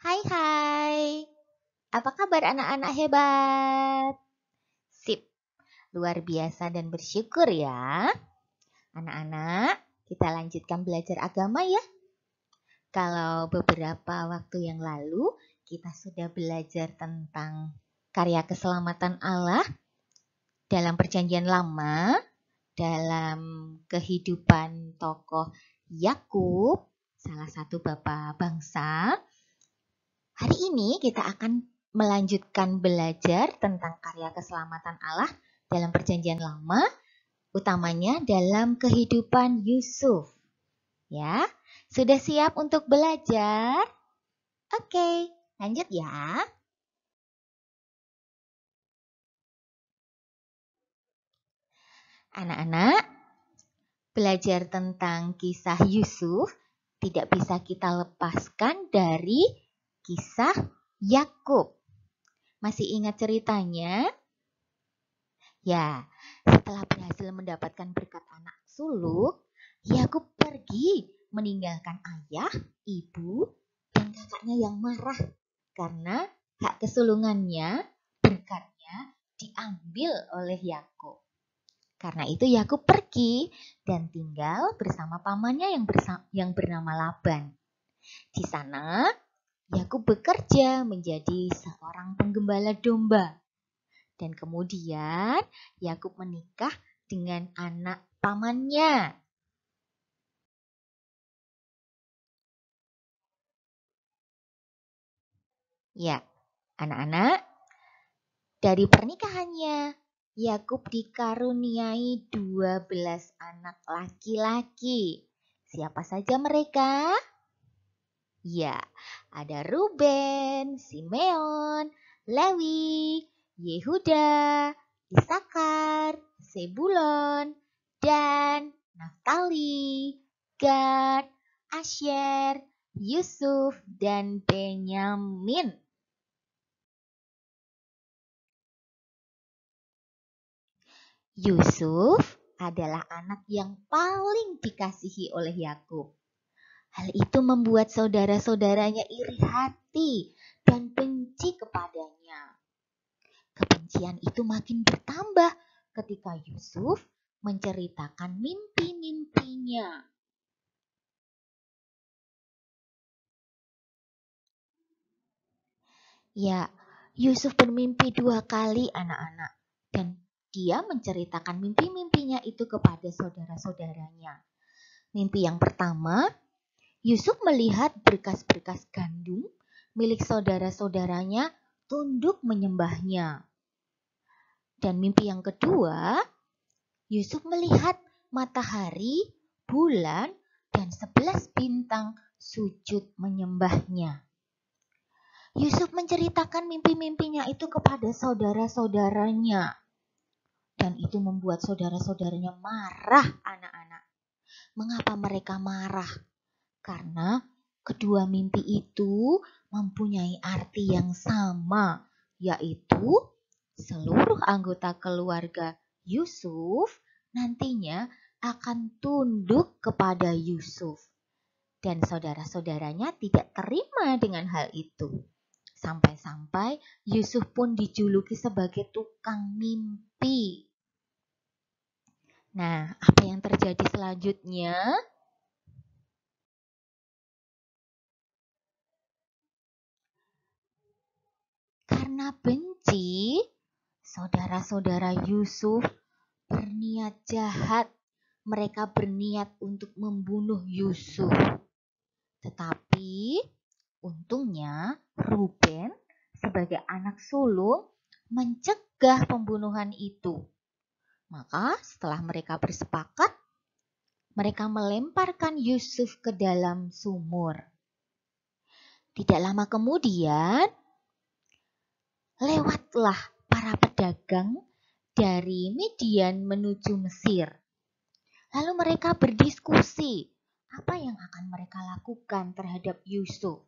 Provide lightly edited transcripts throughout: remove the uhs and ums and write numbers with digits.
Hai hai, apa kabar anak-anak hebat? Sip, luar biasa dan bersyukur ya. Anak-anak, kita lanjutkan belajar agama ya. Kalau beberapa waktu yang lalu kita sudah belajar tentang karya keselamatan Allah dalam perjanjian lama, dalam kehidupan tokoh Yakub, salah satu bapak bangsa. Hari ini kita akan melanjutkan belajar tentang karya keselamatan Allah dalam perjanjian lama, utamanya dalam kehidupan Yusuf. Ya, sudah siap untuk belajar? Oke, lanjut ya. Anak-anak, belajar tentang kisah Yusuf tidak bisa kita lepaskan dari kisah Yakub. Masih ingat ceritanya? Ya, setelah berhasil mendapatkan berkat anak sulung, Yakub pergi meninggalkan ayah, ibu, dan kakaknya yang marah karena hak kesulungannya, berkatnya diambil oleh Yakub. Karena itu Yakub pergi dan tinggal bersama pamannya yang bernama Laban. Di sana Yakub bekerja menjadi seorang penggembala domba. Dan kemudian Yakub menikah dengan anak pamannya. Ya, anak-anak, dari pernikahannya Yakub dikaruniai 12 anak laki-laki. Siapa saja mereka? Ya, ada Ruben, Simeon, Lewi, Yehuda, Isakar, Sebulon, dan Naftali, Gad, Asyer, Yusuf, dan Benyamin. Yusuf adalah anak yang paling dikasihi oleh Yakub. Hal itu membuat saudara-saudaranya iri hati dan benci kepadanya. Kebencian itu makin bertambah ketika Yusuf menceritakan mimpi-mimpinya. Ya, Yusuf bermimpi 2 kali anak-anak dan dia menceritakan mimpi-mimpinya itu kepada saudara-saudaranya. Mimpi yang pertama, Yusuf melihat berkas-berkas gandum milik saudara-saudaranya tunduk menyembahnya. Dan mimpi yang kedua, Yusuf melihat matahari, bulan, dan 11 bintang sujud menyembahnya. Yusuf menceritakan mimpi-mimpinya itu kepada saudara-saudaranya. Dan itu membuat saudara-saudaranya marah anak-anak. Mengapa mereka marah? Karena kedua mimpi itu mempunyai arti yang sama, yaitu seluruh anggota keluarga Yusuf nantinya akan tunduk kepada Yusuf. Dan saudara-saudaranya tidak terima dengan hal itu. Sampai-sampai Yusuf pun dijuluki sebagai tukang mimpi. Nah, apa yang terjadi selanjutnya? Karena benci, saudara-saudara Yusuf berniat jahat. Mereka berniat untuk membunuh Yusuf. Tetapi untungnya Ruben sebagai anak sulung mencegah pembunuhan itu. Maka setelah mereka bersepakat, mereka melemparkan Yusuf ke dalam sumur. Tidak lama kemudian, lewatlah para pedagang dari Midian menuju Mesir. Lalu mereka berdiskusi apa yang akan mereka lakukan terhadap Yusuf.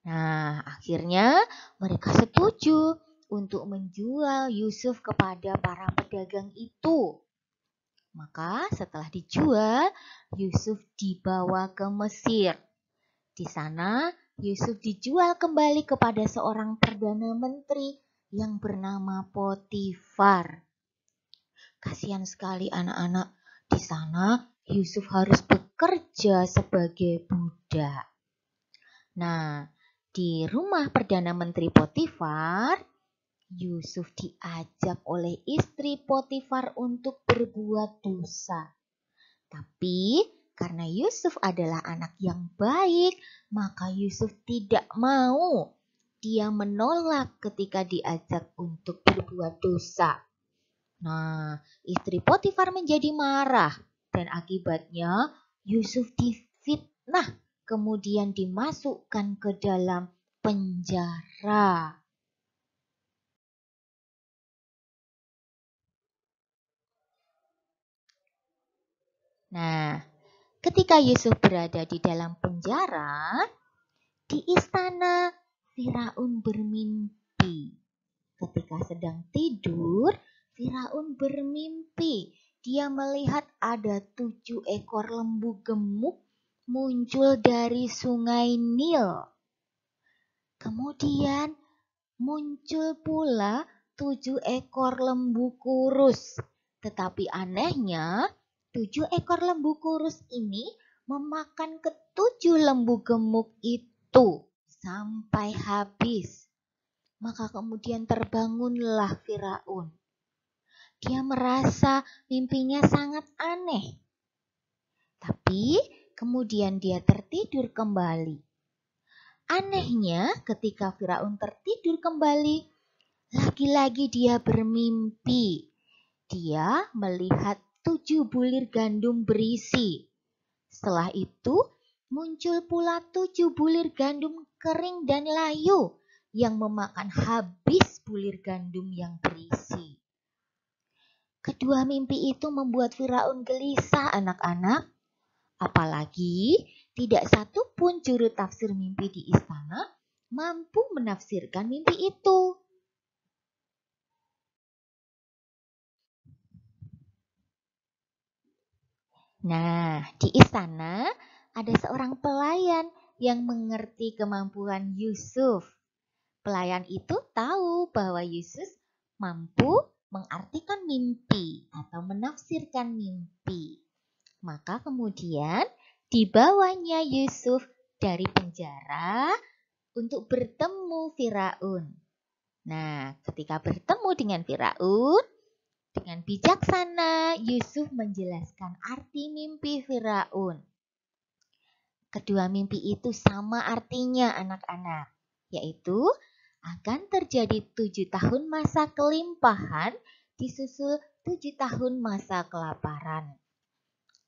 Nah, akhirnya mereka setuju untuk menjual Yusuf kepada para pedagang itu. Maka setelah dijual, Yusuf dibawa ke Mesir. Di sana Yusuf dijual kembali kepada seorang perdana menteri yang bernama Potifar. Kasihan sekali anak-anak. Di sana Yusuf harus bekerja sebagai budak. Nah, di rumah Perdana Menteri Potifar, Yusuf diajak oleh istri Potifar untuk berbuat dosa. Tapi karena Yusuf adalah anak yang baik, maka Yusuf tidak mau. Dia menolak ketika diajak untuk berbuat dosa. Nah, istri Potifar menjadi marah dan akibatnya Yusuf difitnah, kemudian dimasukkan ke dalam penjara. Nah, ketika Yusuf berada di dalam penjara, di istana Firaun bermimpi. Ketika sedang tidur, Firaun bermimpi. Dia melihat ada 7 ekor lembu gemuk muncul dari sungai Nil. Kemudian muncul pula 7 ekor lembu kurus. Tetapi anehnya, 7 ekor lembu kurus ini memakan ke-7 lembu gemuk itu sampai habis. Maka kemudian terbangunlah Firaun. Dia merasa mimpinya sangat aneh. Tapi kemudian dia tertidur kembali. Anehnya ketika Firaun tertidur kembali, lagi-lagi dia bermimpi. Dia melihat 7 bulir gandum berisi. Setelah itu muncul pula 7 bulir gandum kering dan layu yang memakan habis bulir gandum yang berisi. Kedua mimpi itu membuat Firaun gelisah anak-anak. Apalagi tidak satu pun juru tafsir mimpi di istana mampu menafsirkan mimpi itu. Nah, di istana ada seorang pelayan yang mengerti kemampuan Yusuf. Pelayan itu tahu bahwa Yusuf mampu mengartikan mimpi atau menafsirkan mimpi. Maka kemudian dibawanya Yusuf dari penjara untuk bertemu Firaun. Nah, ketika bertemu dengan Firaun, dengan bijaksana Yusuf menjelaskan arti mimpi Firaun. Kedua mimpi itu sama artinya anak-anak, yaitu akan terjadi 7 tahun masa kelimpahan disusul 7 tahun masa kelaparan.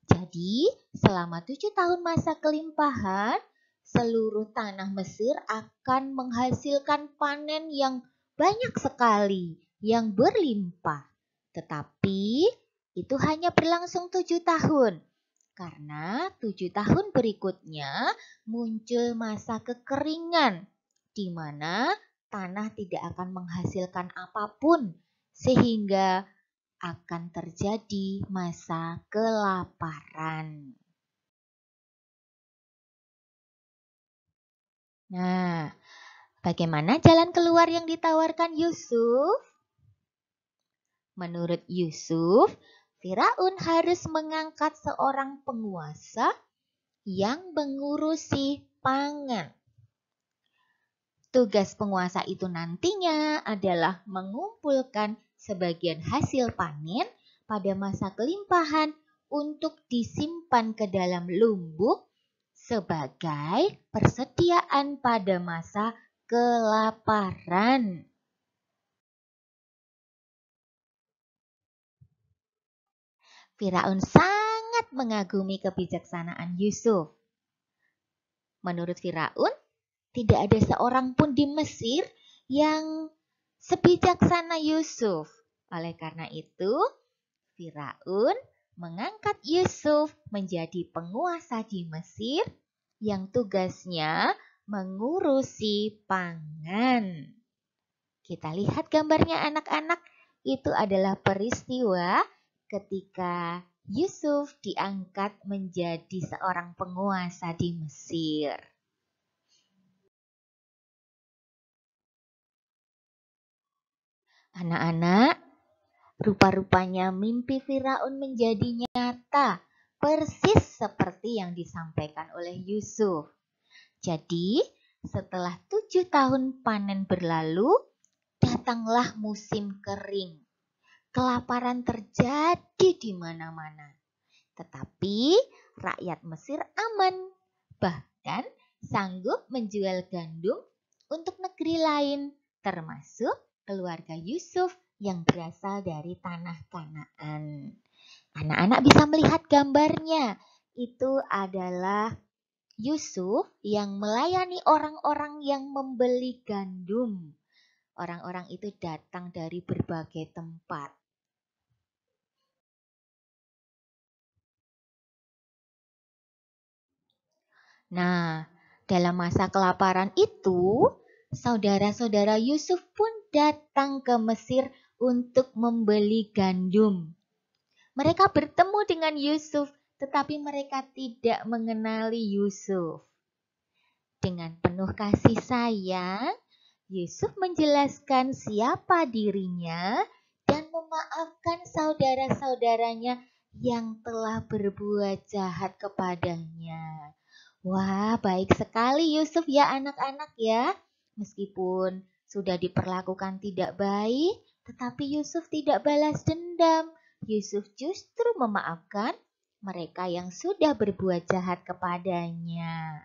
Jadi, selama 7 tahun masa kelimpahan, seluruh tanah Mesir akan menghasilkan panen yang banyak sekali, yang berlimpah. Tetapi, itu hanya berlangsung 7 tahun. Karena 7 tahun berikutnya muncul masa kekeringan, di mana tanah tidak akan menghasilkan apapun, sehingga akan terjadi masa kelaparan. Nah, bagaimana jalan keluar yang ditawarkan Yusuf? Menurut Yusuf, Firaun harus mengangkat seorang penguasa yang mengurusi pangan. Tugas penguasa itu nantinya adalah mengumpulkan sebagian hasil panen pada masa kelimpahan untuk disimpan ke dalam lumbung sebagai persediaan pada masa kelaparan. Firaun sangat mengagumi kebijaksanaan Yusuf. Menurut Firaun, tidak ada seorang pun di Mesir yang sebijaksana Yusuf. Oleh karena itu, Firaun mengangkat Yusuf menjadi penguasa di Mesir yang tugasnya mengurusi pangan. Kita lihat gambarnya anak-anak, itu adalah peristiwa ketika Yusuf diangkat menjadi seorang penguasa di Mesir. Anak-anak, rupa-rupanya mimpi Firaun menjadi nyata, persis seperti yang disampaikan oleh Yusuf. Jadi, setelah 7 tahun panen berlalu, datanglah musim kering. Kelaparan terjadi di mana-mana. Tetapi rakyat Mesir aman, bahkan sanggup menjual gandum untuk negeri lain, termasuk keluarga Yusuf yang berasal dari tanah Kanaan. Anak-anak bisa melihat gambarnya. Itu adalah Yusuf yang melayani orang-orang yang membeli gandum. Orang-orang itu datang dari berbagai tempat. Nah, dalam masa kelaparan itu, saudara-saudara Yusuf pun datang ke Mesir untuk membeli gandum. Mereka bertemu dengan Yusuf, tetapi mereka tidak mengenali Yusuf. Dengan penuh kasih sayang, Yusuf menjelaskan siapa dirinya dan memaafkan saudara-saudaranya yang telah berbuat jahat kepadanya. Wah, baik sekali Yusuf ya anak-anak ya. Meskipun sudah diperlakukan tidak baik, tetapi Yusuf tidak balas dendam. Yusuf justru memaafkan mereka yang sudah berbuat jahat kepadanya.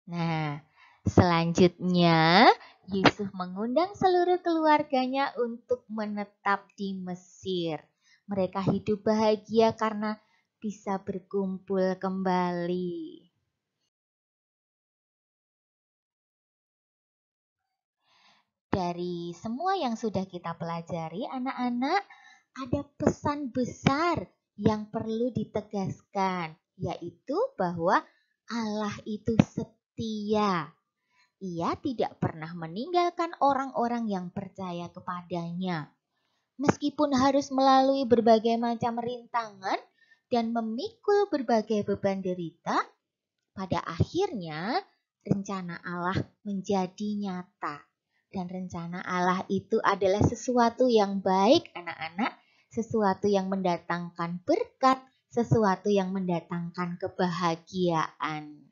Nah, selanjutnya Yusuf mengundang seluruh keluarganya untuk menetap di Mesir. Mereka hidup bahagia karena bisa berkumpul kembali. Dari semua yang sudah kita pelajari, anak-anak, ada pesan besar yang perlu ditegaskan, yaitu bahwa Allah itu setia. Ia tidak pernah meninggalkan orang-orang yang percaya kepadanya. Meskipun harus melalui berbagai macam rintangan dan memikul berbagai beban derita, pada akhirnya rencana Allah menjadi nyata. Dan rencana Allah itu adalah sesuatu yang baik, anak-anak, sesuatu yang mendatangkan berkat, sesuatu yang mendatangkan kebahagiaan.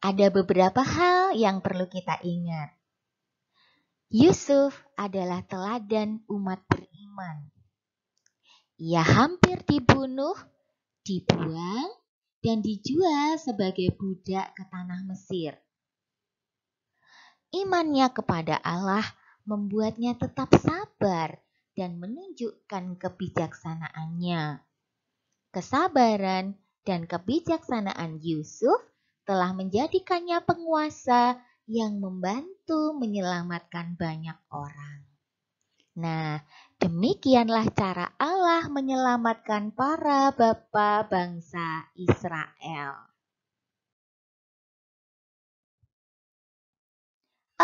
Ada beberapa hal yang perlu kita ingat. Yusuf adalah teladan umat beriman. Ia hampir dibunuh, dibuang, dan dijual sebagai budak ke tanah Mesir. Imannya kepada Allah membuatnya tetap sabar dan menunjukkan kebijaksanaannya. Kesabaran dan kebijaksanaan Yusuf telah menjadikannya penguasa yang membantu menyelamatkan banyak orang. Nah, demikianlah cara Allah menyelamatkan para bapa bangsa Israel.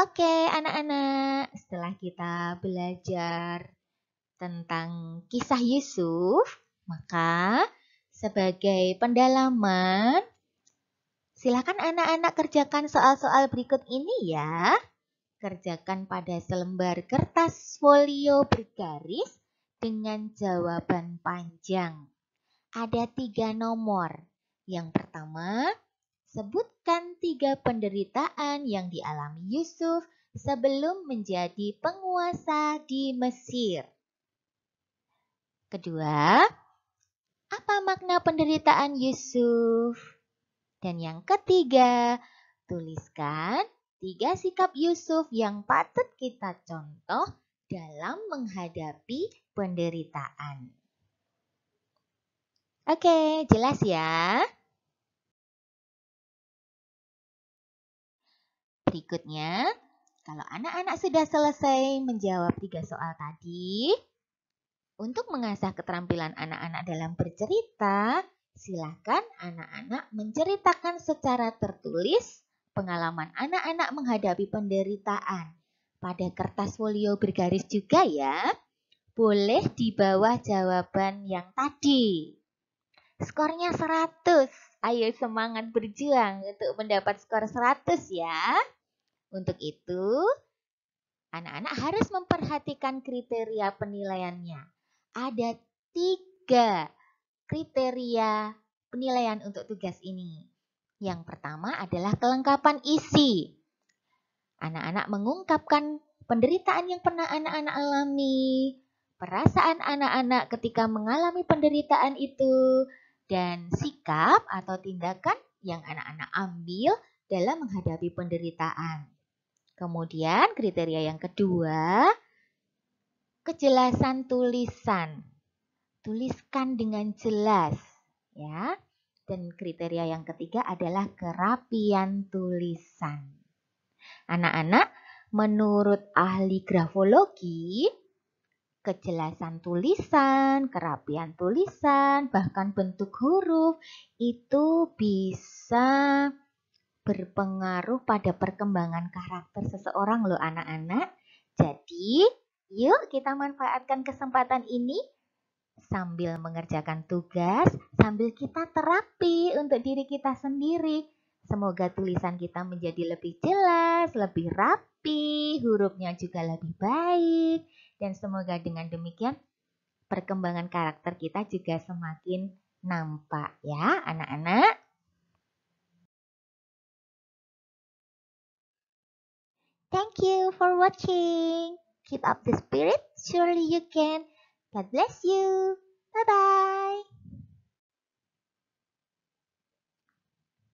Oke, anak-anak, setelah kita belajar tentang kisah Yusuf, maka sebagai pendalaman, silakan anak-anak kerjakan soal-soal berikut ini ya. Kerjakan pada selembar kertas folio bergaris dengan jawaban panjang. Ada 3 nomor. Yang pertama, sebutkan 3 penderitaan yang dialami Yusuf sebelum menjadi penguasa di Mesir. Kedua, apa makna penderitaan Yusuf? Dan yang ketiga, tuliskan 3 sikap Yusuf yang patut kita contoh dalam menghadapi penderitaan. Oke, jelas ya? Berikutnya, kalau anak-anak sudah selesai menjawab 3 soal tadi, untuk mengasah keterampilan anak-anak dalam bercerita, silakan anak-anak menceritakan secara tertulis pengalaman anak-anak menghadapi penderitaan pada kertas folio bergaris juga ya. boleh di bawah jawaban yang tadi. Skornya 100. Ayo semangat berjuang untuk mendapat skor 100 ya. Untuk itu, anak-anak harus memperhatikan kriteria penilaiannya. Ada 3 kriteria penilaian untuk tugas ini. Yang pertama adalah kelengkapan isi. Anak-anak mengungkapkan penderitaan yang pernah anak-anak alami, perasaan anak-anak ketika mengalami penderitaan itu, dan sikap atau tindakan yang anak-anak ambil dalam menghadapi penderitaan. Kemudian kriteria yang kedua, kejelasan tulisan. Tuliskan dengan jelas, ya. Dan kriteria yang ketiga adalah kerapian tulisan. Anak-anak, menurut ahli grafologi, kejelasan tulisan, kerapian tulisan, bahkan bentuk huruf itu bisa berpengaruh pada perkembangan karakter seseorang loh anak-anak. Jadi, yuk kita manfaatkan kesempatan ini sambil mengerjakan tugas, sambil kita terapi untuk diri kita sendiri. Semoga tulisan kita menjadi lebih jelas, lebih rapi, hurufnya juga lebih baik. Dan semoga dengan demikian perkembangan karakter kita juga semakin nampak ya anak-anak. Thank you for watching. Keep up the spirit, surely you can. God bless you.